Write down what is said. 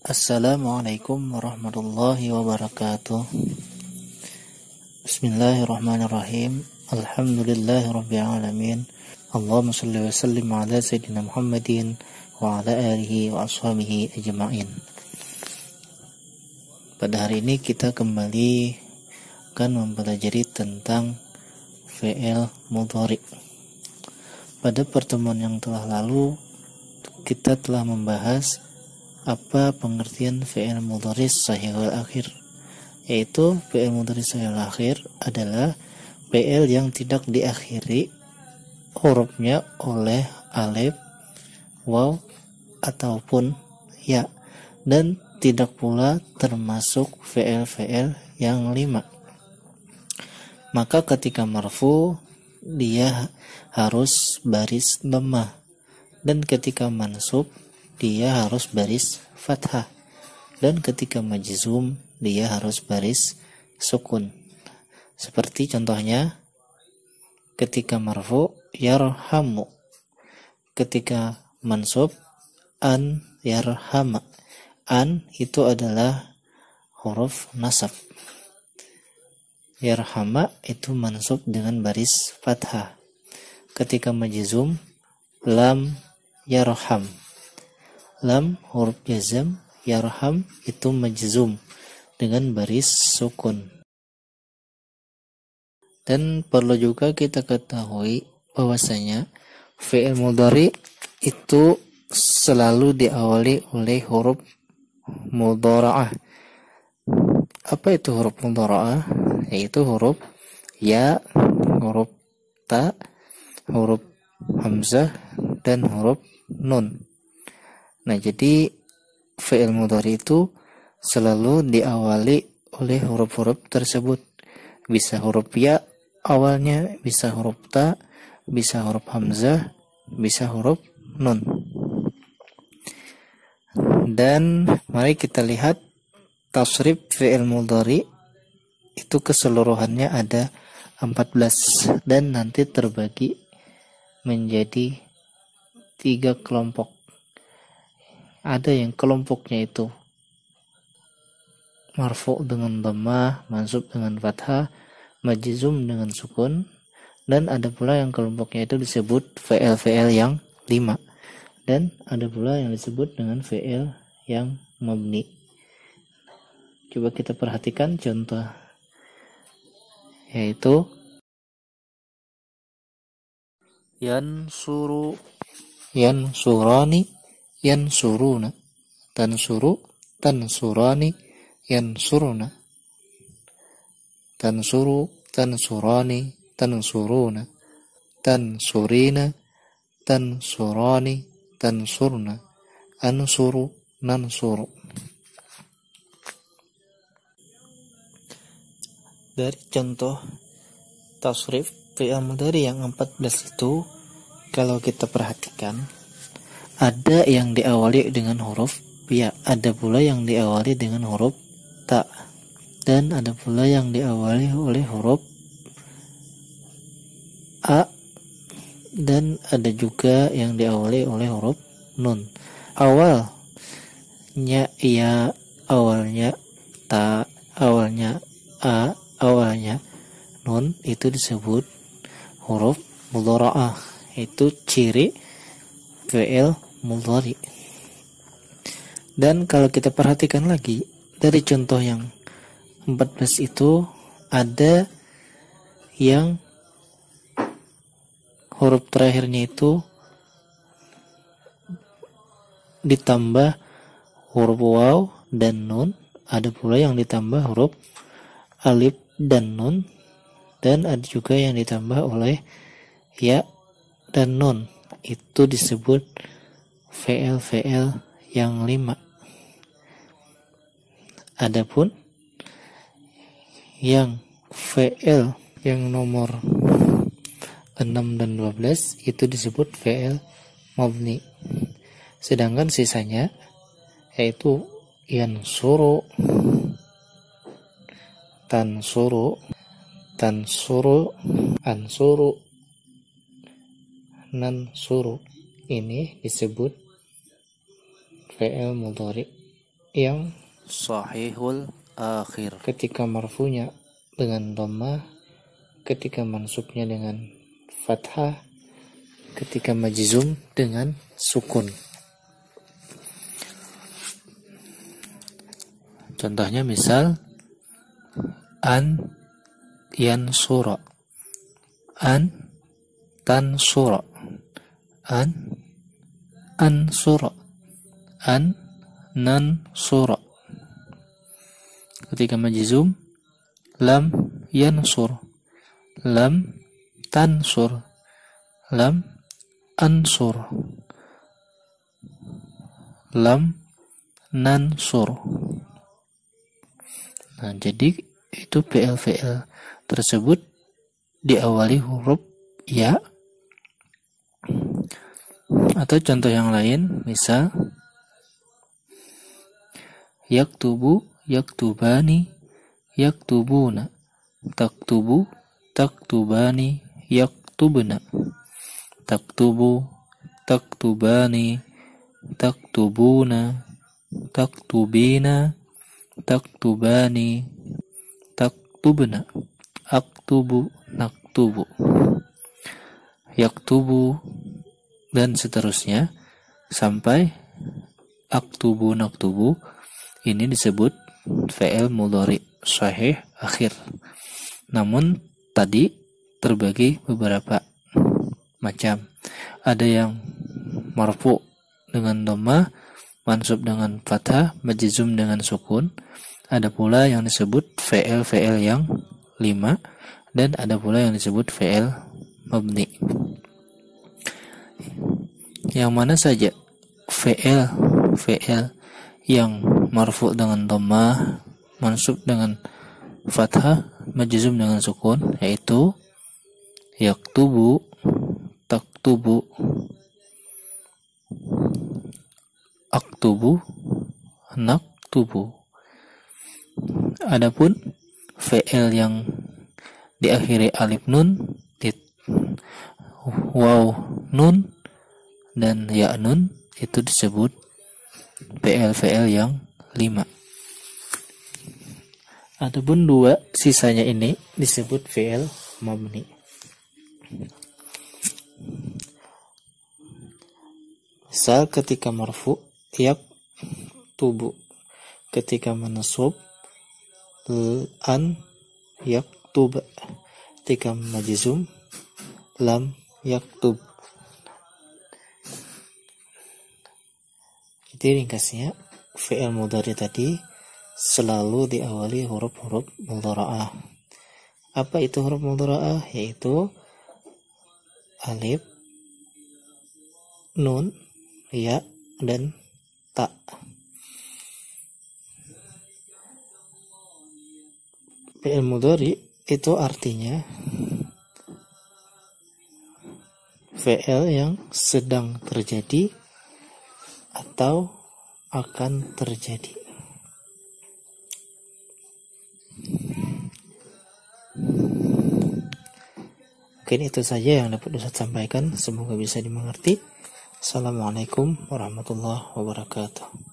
Assalamualaikum warahmatullahi wabarakatuh. Bismillahirrahmanirrahim. Alhamdulillahirabbil alamin. Allahumma shalli wa sallim ala sayyidina Muhammadin wa ala alihi wa ashabihi ajma'in. Pada hari ini kita kembali akan mempelajari tentang fi'il mudhari'. Pada pertemuan yang telah lalu kita telah membahas apa pengertian fi'il mudhari' shahihul akhir, yaitu fi'il mudhari' shahihul akhir adalah fi'il yang tidak diakhiri hurufnya oleh alif, waw ataupun ya, dan tidak pula termasuk fi'il-fi'il yang 5. Maka ketika marfu dia harus baris dhammah, dan ketika mansub dia harus baris fathah, dan ketika majzum dia harus baris sukun. Seperti contohnya ketika marfu yarhamu, ketika mansub an yarhama. An itu adalah huruf nasab, yarhama itu mansub dengan baris fathah. Ketika majzum lam yarham, lam huruf jazm, yarham itu majzum dengan baris sukun. Dan perlu juga kita ketahui bahwasanya fi'il mudhari itu selalu diawali oleh huruf mudhara'ah. Apa itu huruf mudhara'ah? Yaitu huruf ya, huruf ta, huruf hamzah, dan huruf nun. Nah, jadi fi'il mudhari itu selalu diawali oleh huruf-huruf tersebut. Bisa huruf ya awalnya, bisa huruf ta, bisa huruf hamzah, bisa huruf nun. Dan mari kita lihat tasrif fi'il mudhari itu keseluruhannya ada 14 dan nanti terbagi menjadi 3 kelompok. Ada yang kelompoknya itu marfu dengan dhammah, mansub dengan fathah, majzum dengan sukun, dan ada pula yang kelompoknya itu disebut fi'il yang 5, dan ada pula yang disebut dengan fi'il yang mabni. Coba kita perhatikan contoh, yaitu yansuru, yansurani, yansuruna, tansuru, tansurani, yansuruna, tansuru, tansurani, tansuruna, tansurina, tansurani, tansurna, ansuru, nansuru. Dari contoh tasrif fi'il mudhari yang 14 itu, kalau kita perhatikan, ada yang diawali dengan huruf ya, ada pula yang diawali dengan huruf ta, dan ada pula yang diawali oleh huruf a, dan ada juga yang diawali oleh huruf nun. Awalnya ya, awalnya ta, awalnya a, awalnya nun, itu disebut huruf mudhara'ah. Itu ciri fi'il mudhari. Dan kalau kita perhatikan lagi dari contoh yang 14 itu, ada yang huruf terakhirnya itu ditambah huruf waw dan nun, ada pula yang ditambah huruf alif dan nun, dan ada juga yang ditambah oleh ya dan nun. Itu disebut fi'il yang 5. Adapun yang fi'il yang nomor 6 dan 12 itu disebut fi'il mabni. Sedangkan sisanya yaitu yansuru, tansuru, tansuru, ansuru, nansuru, ini disebut fi'il mudhari yang sahihul akhir. ketika marfunya dengan dhammah, ketika mansubnya dengan fathah, ketika majzum dengan sukun. Contohnya misal an yansura, an tansura, an ansura, an nansura. Ketika majzum lam yansur, lam tansur, lam ansur, lam nansur. Nah, jadi itu fi'il-fi'il tersebut diawali huruf ya. Atau contoh yang lain, misal yaktubu, yaktubani, yaktubuna, taktubu, taktubani, yaktubna, taktubu, taktubani, taktubuna, taktubina, taktubani, taktubna, aktubu, naktubu, yaktubu, dan seterusnya sampai aktubu, naktubu. Ini disebut fi'il mudhari sahih akhir. Namun tadi terbagi beberapa macam. Ada yang marfu dengan dhammah, mansub dengan fathah, majzum dengan sukun. Ada pula yang disebut fi'il yang 5, dan ada pula yang disebut fi'il mabni. Yang mana saja fi'il yang marfu dengan dhammah, mansub dengan fathah, majzum dengan sukun, yaitu yaktubu, taktubu, aktubu, naktubu. Adapun fi'il yang diakhiri alif nun, waw nun, dan ya nun, itu disebut fi'il yang 5. Adapun 2 sisanya ini disebut fi'il mabni. Misal ketika marfu yaktubu, ketika mansub an yaktub, ketika majzum lam yaktub. Jadi ringkasnya fi'il mudhari tadi selalu diawali huruf-huruf mudhara'ah. Apa itu huruf mudhara'ah? Yaitu alif, nun, ya, dan ta. Fi'il mudhari itu artinya fi'il yang sedang terjadi atau akan terjadi. Mungkin itu saja yang dapat Ustaz sampaikan, semoga bisa dimengerti. Assalamualaikum warahmatullahi wabarakatuh.